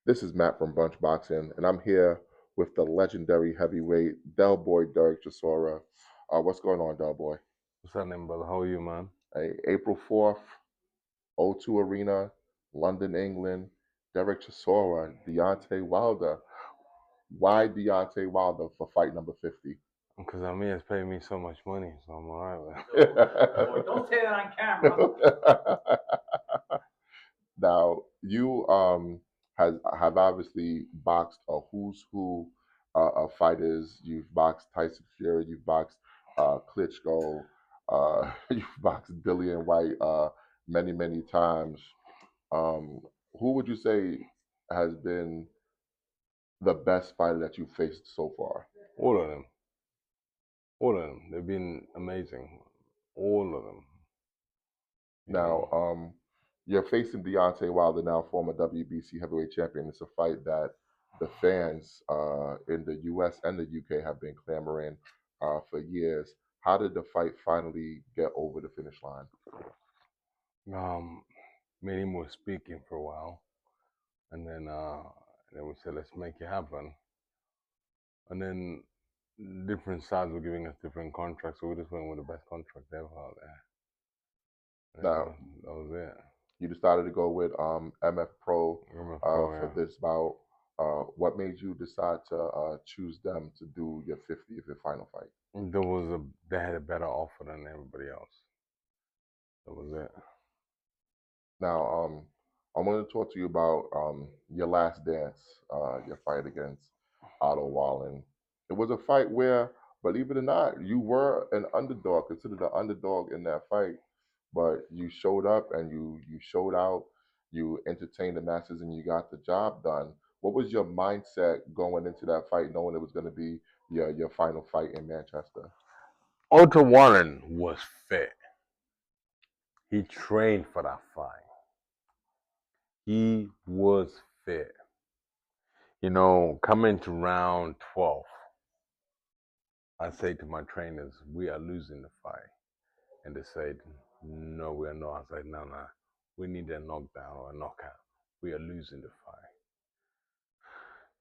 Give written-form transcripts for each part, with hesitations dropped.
This is Matt from Brunch Boxing, and I'm here with the legendary heavyweight Del Boy Derek Chisora. What's going on, Del Boy? What's happening, brother? How are you, man? April 4th, O2 Arena, London, England. Derek Chisora, Deontay Wilder. Why Deontay Wilder for fight number 50? Because Amir's paying me so much money, so I'm all right with Don't say that on camera. Now, you have obviously boxed a who's who of fighters. You've boxed Tyson Fury. You've boxed Klitschko. You've boxed Dillian Whyte many, many times. Um, who would you say has been the best fighter that you've faced so far? all of them. All of them. They've been amazing. All of them. Now, you're facing Deontay Wilder now, former WBC heavyweight champion. It's a fight that the fans in the U.S. and the U.K. have been clamoring for years. How did the fight finally get over the finish line? Me and him were speaking for a while, and then we said, let's make it happen. And then different sides were giving us different contracts, so we just went with the best contract ever out there. Now, that was it. you decided to go with MF Pro MF for yeah. this bout. What made you decide to choose them to do your 50th and final fight? They had a better offer than everybody else. That was it. Now, I want to talk to you about your last dance, your fight against Otto Wallin. It was a fight where, believe it or not, you were an underdog, considered an underdog in that fight, but you showed up and you showed out, you entertained the masses, and you got the job done. What was your mindset going into that fight, knowing it was going to be your final fight in Manchester? Otto Wallin was fit. He trained for that fight. He was fit. You know, coming to round 12, I say to my trainers, we are losing the fight. And they said, no, we are not. I said, no, we need a knockdown or a knockout. We are losing the fight.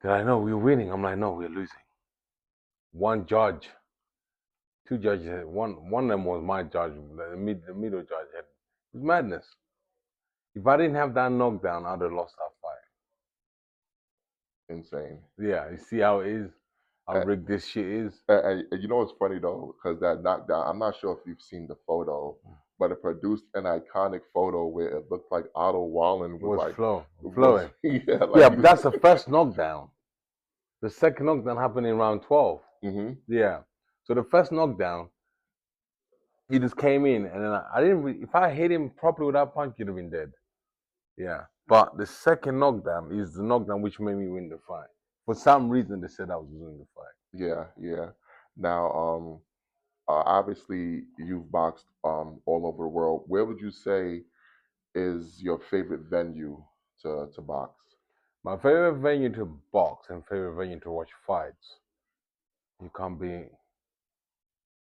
They're like, no, we're winning. I'm like, no, we're losing. One judge, two judges, one of them was my judge, the middle judge. It was madness. If I didn't have that knockdown, I'd have lost that fight. Insane. Yeah, you see how it is? How rigged this shit is? And you know what's funny though, because that knockdown, I'm not sure if you've seen the photo, but it produced an iconic photo where it looked like Otto Wallin was like flowing. Yeah, but that's the first knockdown. The second knockdown happened in round 12. Mm-hmm. Yeah. So the first knockdown, he just came in, and then I didn't. If I hit him properly with that punch, he'd have been dead. Yeah. But the second knockdown is the knockdown which made me win the fight. For some reason, they said I was losing the fight. Yeah. Now, obviously, you've boxed all over the world. Where would you say is your favorite venue to box? My favorite venue to box and favorite venue to watch fights, you can't be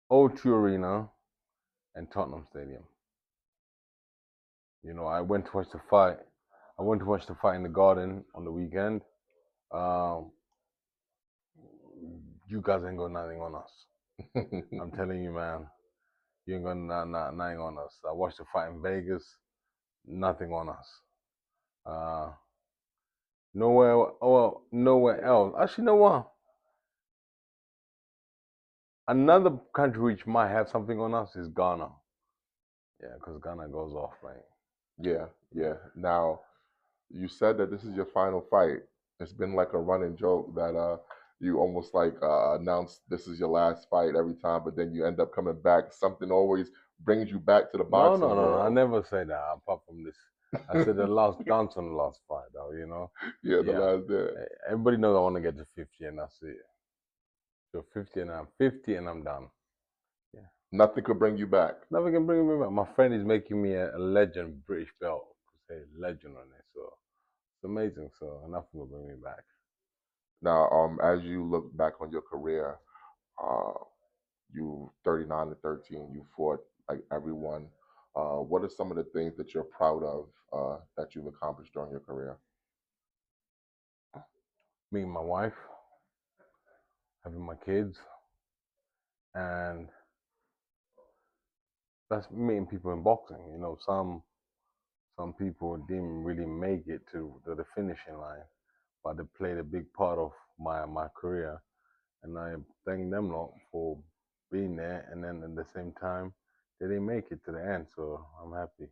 O2 Arena and Tottenham Stadium. You know, I went to watch the fight. I went to watch the fight in the Garden on the weekend. You guys ain't got nothing on us. I'm telling you, man. You ain't got nothing on us. I watched the fight in Vegas. Nothing on us. Nowhere else. Actually, you know what? Another country which might have something on us is Ghana. Yeah, because Ghana goes off, right? Yeah. Now, you said that this is your final fight. It's been like a running joke that you almost like announce this is your last fight every time, but then you end up coming back. Something always brings you back to the boxing world. I never say that. Apart from this, I said the last dance on the last fight, though. You know. Yeah, the last dance. Everybody knows I want to get to 50, and that's it. So 50, and I'm 50, and I'm done. Yeah. Nothing could bring you back. Nothing can bring me back. My friend is making me a legend British belt. Say legend on it, so it's amazing. So nothing will bring me back. Now, as you look back on your career, uh, you 39-13, you fought like everyone. What are some of the things that you're proud of that you've accomplished during your career? meeting my wife, having my kids, and that's meeting people in boxing. You know, some people didn't really make it to the finishing line, but they played a big part of my career, and I thank them lot for being there. And then at the same time, they didn't make it to the end, so I'm happy.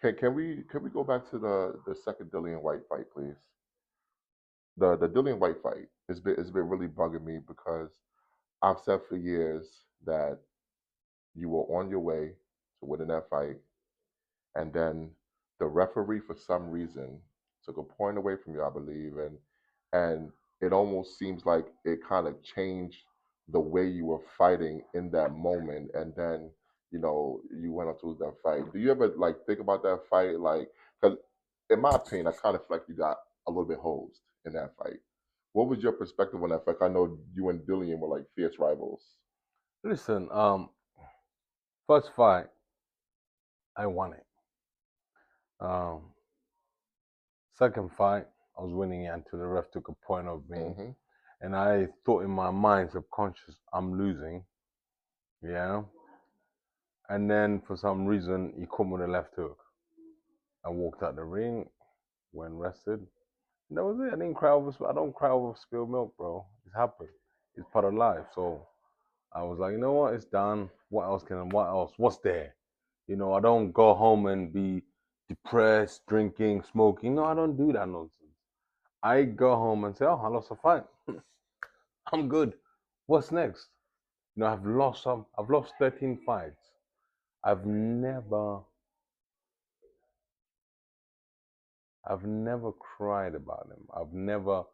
Can we go back to the second Dillian White fight, please? The Dillian White fight. It's been really bugging me because I've said for years that you were on your way to winning that fight, and then the referee for some reason took a point away from you, I believe, and it almost seems like it kind of changed the way you were fighting in that moment, and then you went on to lose that fight. Do you ever like think about that fight, like because in my opinion, I kind of feel like you got a little bit hosed in that fight. What was your perspective on that fight? I know you and Dillian were like fierce rivals. Listen, first fight, I won it. Um, Second fight, I was winning it until the ref took a point of me. Hmm. And I thought in my mind, subconscious, I'm losing. Yeah. And then for some reason, he caught me with a left hook. I walked out the ring, went rested. And that was it. I didn't cry over, I don't cry over spilled milk, bro. It's happened. It's part of life. So I was like, you know what? It's done. What else what else? What's there? You know, I don't go home and be depressed, drinking, smoking. No, I don't do that nonsense. I go home and say, oh, I lost a fight. I'm good. What's next? You know, I've lost 13 fights. I've never I've never cried about them. I've never,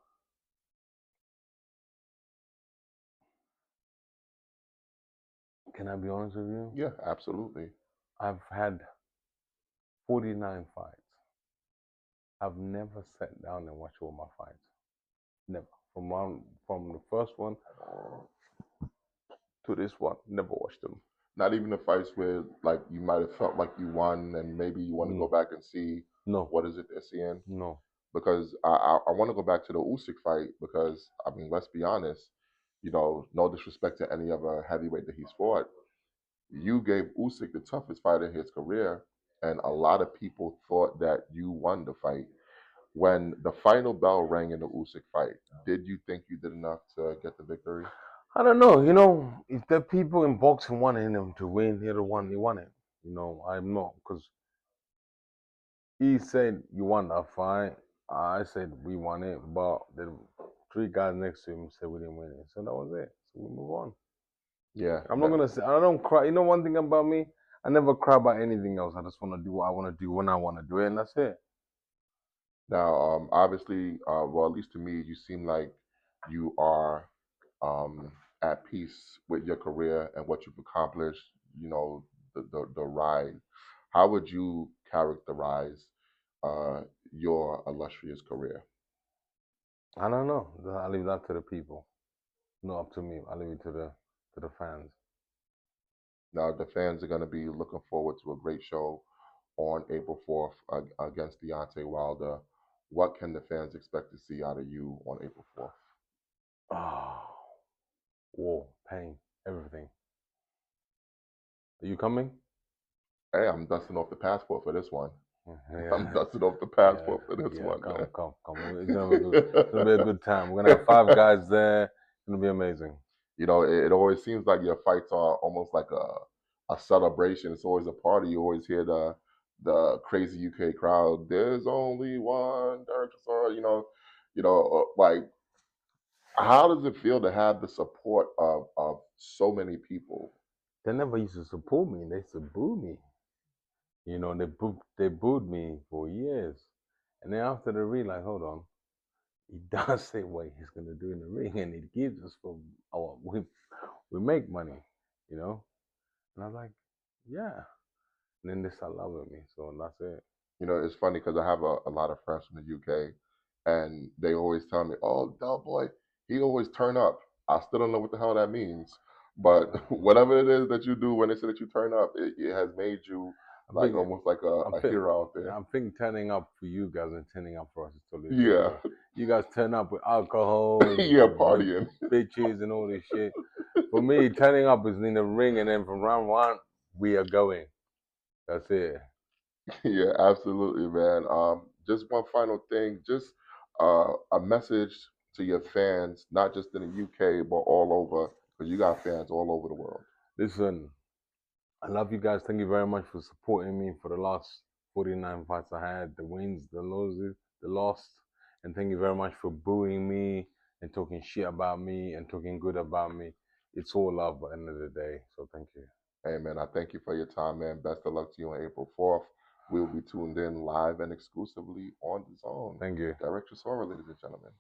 can I be honest with you? Yeah, absolutely. I've had 49 fights. I've never sat down and watched all my fights. Never. From the first one to this one, never watched them. Not even the fights where like you might have felt like you won, and maybe you want to go Mm, back and see no, what is it they're seeing. no. Because I want to go back to the Usyk fight because I mean, let's be honest. No disrespect to any other heavyweight that he's fought. You gave Usyk the toughest fight in his career, and a lot of people thought that you won the fight. When the final bell rang in the Usyk fight, did you think you did enough to get the victory? I don't know. You know, if the people in boxing wanted him to win, he'd have won. He won it. You know, I'm not because he said you won that fight. I said we won it, but the three guys next to him said we didn't win it. So that was it. So we move on. Yeah. I'm not gonna say I don't cry. You know one thing about me, I never cry about anything else. I just want to do what I want to do when I want to do it, and that's it. Now, obviously, well, at least to me, you seem like you are at peace with your career and what you've accomplished. You know, the ride. How would you characterize uh, your illustrious career? I don't know. I leave that to the people, not up to me. I leave it to the fans. Now, the fans are going to be looking forward to a great show on April 4th against Deontay Wilder. What can the fans expect to see out of you on April 4th? Oh, war, pain, everything. Are you coming? Hey, I'm dusting off the passport for this one. I'm Yeah, dusting off the yeah, passport for this yeah. one, man. Come. It's gonna be good. It's gonna be a good time. We're gonna have five guys there. It's gonna be amazing. It always seems like your fights are almost like a celebration. It's always a party. You always hear the crazy UK crowd. There's only one Derek Chisora. Like how does it feel to have the support of so many people? They never used to support me. They used to boo me. You know, they booed me for years, and then after they realized, hold on, he does say what he's gonna do in the ring, and he gives us for our we make money, you know. And I was like, yeah. And then they start loving me, so that's it. It's funny because I have a lot of friends from the UK, and they always tell me, "Oh, Del Boy, he always turn up." I still don't know what the hell that means, but whatever it is that you do when they say that you turn up, it has made you I like think almost like I'm a think hero out there. I'm think turning up for you guys and turning up for us is totally Yeah, different. You guys turn up with alcohol, Yeah, with partying. bitches and all this shit. For me, turning up is in the ring, and then from round one, we are going. That's it. Yeah, absolutely, man. Just one final thing, just a message to your fans, not just in the UK, but all over, because you got fans all over the world. Listen, I love you guys. Thank you very much for supporting me for the last 49 fights I had, the wins, the losses, the lost. And thank you very much for booing me and talking shit about me and talking good about me. It's all love at the end of the day. So thank you. Hey, man, I thank you for your time, man. Best of luck to you on April 4th. We'll be tuned in live and exclusively on the zone. Thank you. Direct Chisora, ladies and gentlemen.